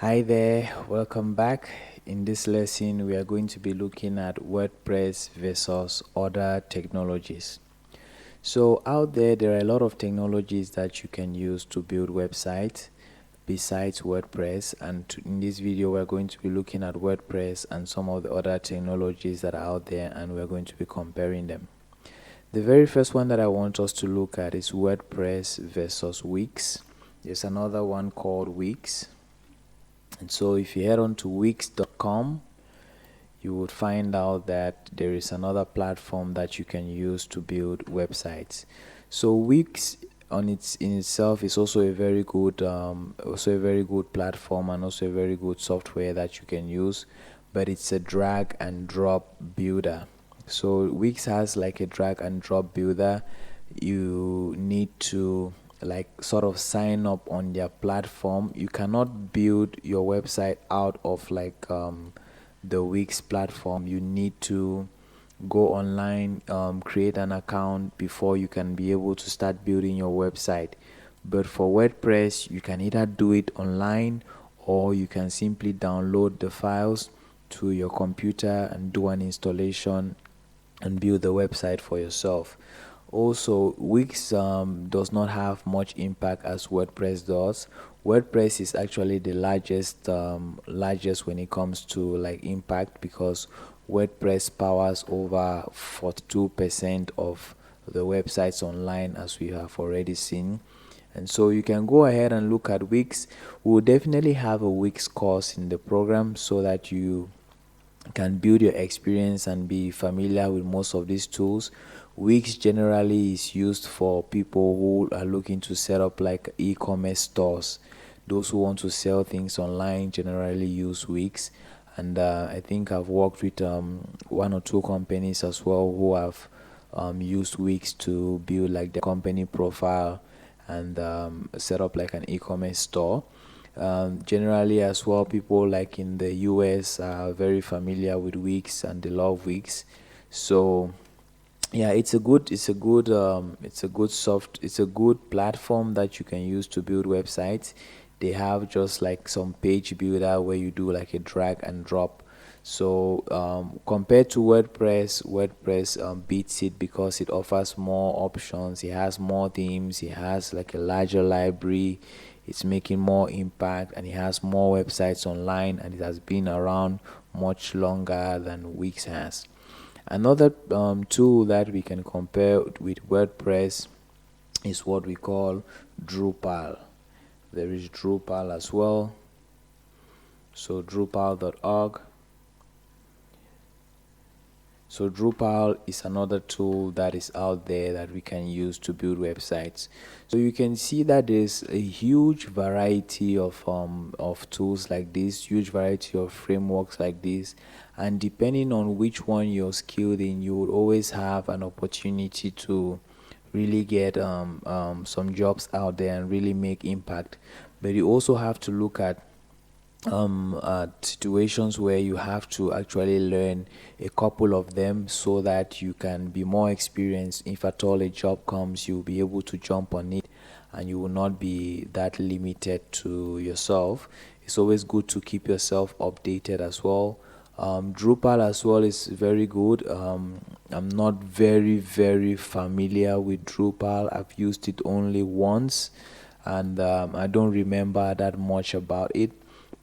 Hi there, welcome back. In this lesson, we are going to be looking at WordPress versus other technologies. So, out there are a lot of technologies that you can use to build websites besides WordPress. And in this video, we're going to be looking at WordPress and some of the other technologies that are out there, and we're going to be comparing them. The very first one that I want us to look at is WordPress versus Wix. There's another one called Wix. And so if you head on to wix.com, you would find out that there is another platform that you can use to build websites. So Wix in itself is also a very good platform and also a very good software that you can use, but it's a drag and drop builder. So Wix has like a drag and drop builder. You need to like sort of sign up on their platform. You cannot build your website out of like the Wix platform. You need to go online, create an account before you can be able to start building your website. But for WordPress, you can either do it online or you can simply download the files to your computer and do an installation and build the website for yourself. Also, Wix does not have much impact as WordPress does. WordPress is actually the largest when it comes to like impact, because WordPress powers over 42% of the websites online, as we have already seen. And so you can go ahead and look at Wix. We'll definitely have a Wix course in the program so that you can build your experience and be familiar with most of these tools. Wix generally is used for people who are looking to set up like e-commerce stores. Those who want to sell things online generally use Wix. And I think I've worked with one or two companies as well who have used Wix to build like the company profile and set up like an e-commerce store. Generally as well, people like in the US are very familiar with Wix and they love Wix. So yeah, it's a good platform that you can use to build websites. They have just like some page builder where you do like a drag and drop. So compared to WordPress beats it because it offers more options. It has more themes. It has like a larger library. It's making more impact, and it has more websites online, and it has been around much longer than Wix has. Another tool that we can compare with WordPress is what we call Drupal. There is Drupal as well. So Drupal.org. So Drupal is another tool that is out there that we can use to build websites. So you can see that there's a huge variety of tools like this, huge variety of frameworks like this, and depending on which one you're skilled in, you would always have an opportunity to really get some jobs out there and really make impact. But you also have to look at situations where you have to actually learn a couple of them so that you can be more experienced. If at all a job comes, you'll be able to jump on it and you will not be that limited to yourself. It's always good to keep yourself updated as well. Drupal as well is very good. I'm not very familiar with Drupal. I've used it only once, and I don't remember that much about it,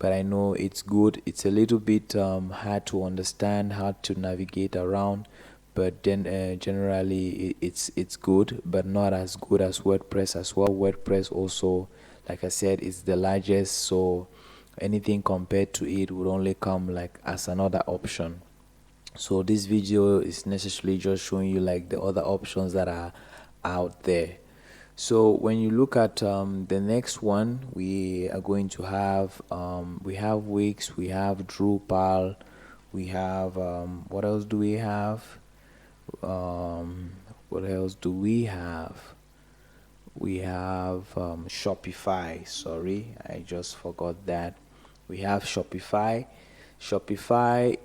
but I know it's good. It's a little bit hard to understand, hard to navigate around, but then generally it's good, but not as good as WordPress as well. WordPress also, like I said, is the largest, so anything compared to it would only come like as another option. So this video is necessarily just showing you like the other options that are out there. So when you look at the next one, we are going to have we have Wix, we have Drupal, we have what else do we have? What else do we have? We have Shopify. Sorry, I just forgot that. We have Shopify. Shopify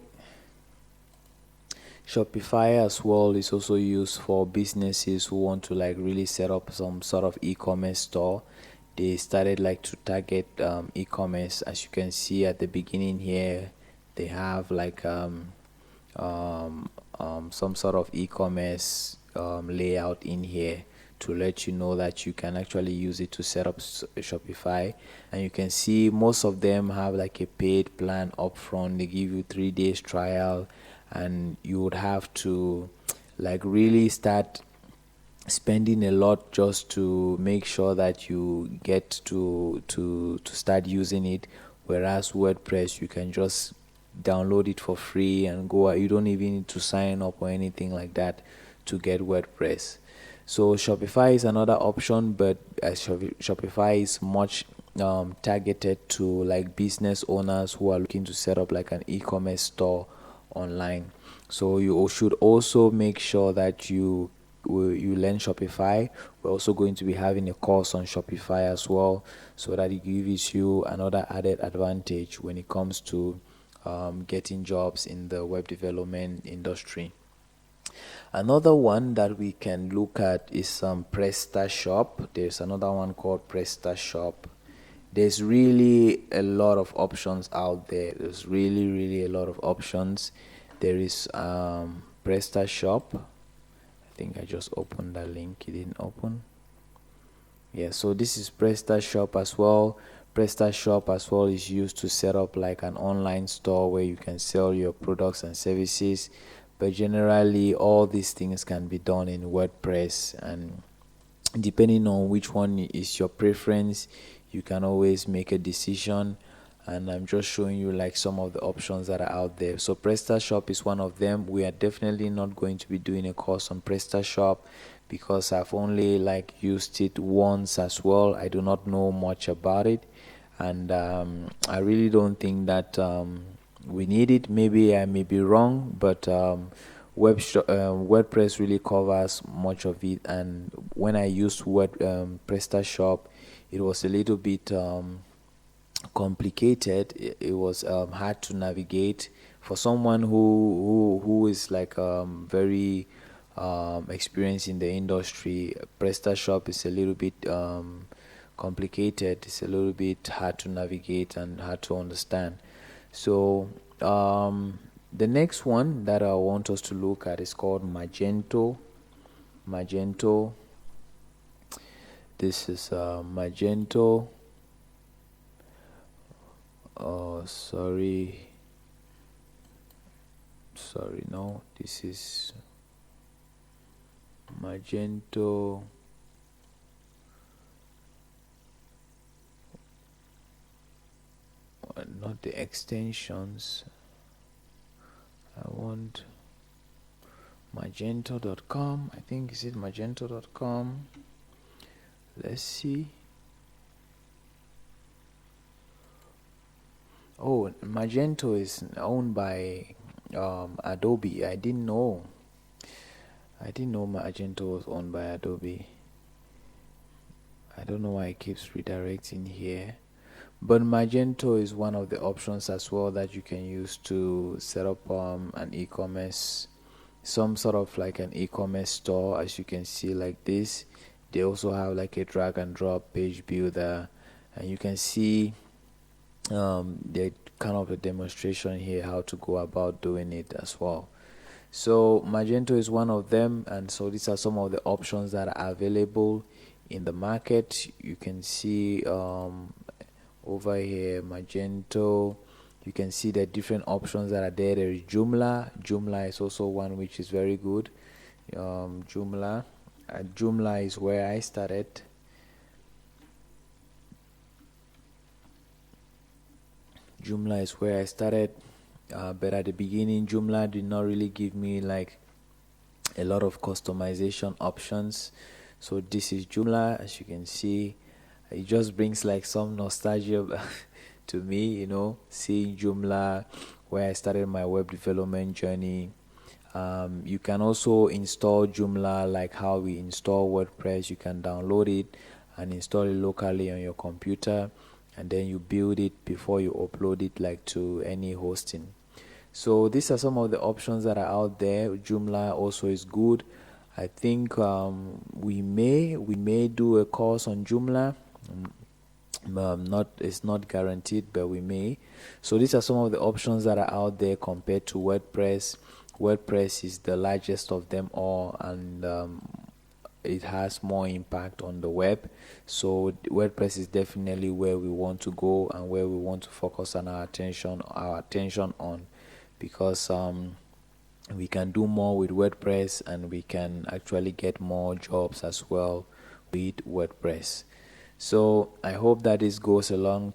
Shopify as well is also used for businesses who want to like really set up some sort of e-commerce store. they started like to target e-commerce. As you can see at the beginning here, they have like um, some sort of e-commerce layout in here to let you know that you can actually use it to set up Shopify. And you can see most of them have like a paid plan upfront. They give you 3 days trial, and you would have to like really start spending a lot just to make sure that you get to start using it. Whereas WordPress, you can just download it for free and go. You don't even need to sign up or anything like that to get WordPress. So Shopify is another option, but Shopify is much targeted to like business owners who are looking to set up like an e-commerce store online. So you should also make sure that you learn Shopify. We're also going to be having a course on Shopify as well, so that it gives you another added advantage when it comes to getting jobs in the web development industry. Another one that we can look at is PrestaShop. There's another one called PrestaShop. There's really a lot of options out there. There's really a lot of options. There is PrestaShop. I think I just opened that link. It didn't open. Yeah, so this is PrestaShop as well. PrestaShop as well is used to set up like an online store where you can sell your products and services. But generally, all these things can be done in WordPress, and depending on which one is your preference, you can always make a decision. And I'm just showing you like some of the options that are out there. So PrestaShop is one of them. We are definitely not going to be doing a course on PrestaShop because I've only like used it once as well. I do not know much about it, and I really don't think that we need it. Maybe I may be wrong, but WordPress really covers much of it. And when I used PrestaShop, it was a little bit complicated. It was hard to navigate for someone who is like very experienced in the industry. PrestaShop is a little bit complicated. It's a little bit hard to navigate and hard to understand. So the next one that I want us to look at is called Magento. This is Magento. Oh, sorry, no, this is Magento. Not the extensions. I want magento.com. I think is it magento.com. Let's see. Oh, Magento is owned by Adobe. I didn't know Magento was owned by Adobe. I don't know why it keeps redirecting here. But Magento is one of the options as well that you can use to set up an e-commerce, some sort of like an e-commerce store. As you can see like this, they also have like a drag and drop page builder, and you can see the kind of a demonstration here how to go about doing it as well. So Magento is one of them, and so these are some of the options that are available in the market. You can see over here Magento. You can see the different options that are there. There is Joomla is also one which is very good. Joomla is where I started. But at the beginning Joomla did not really give me like a lot of customization options. So this is Joomla. As you can see, it just brings like some nostalgia to me, seeing Joomla where I started my web development journey. You can also install Joomla like how we install WordPress. You can download it and install it locally on your computer, and then you build it before you upload it like to any hosting. So these are some of the options that are out there. Joomla also is good. I think we may do a course on Joomla. Not it's not guaranteed, but we may. So these are some of the options that are out there compared to WordPress. WordPress is the largest of them all, and it has more impact on the web. So WordPress is definitely where we want to go and where we want to focus on our attention on, because we can do more with WordPress, and we can actually get more jobs as well with WordPress. So I hope that this goes a long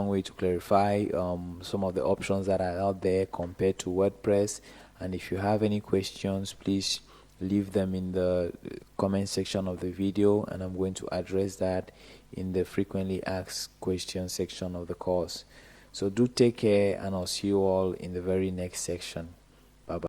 way to clarify some of the options that are out there compared to WordPress. And if you have any questions, please leave them in the comment section of the video, and I'm going to address that in the frequently asked questions section of the course. So do take care, and I'll see you all in the very next section.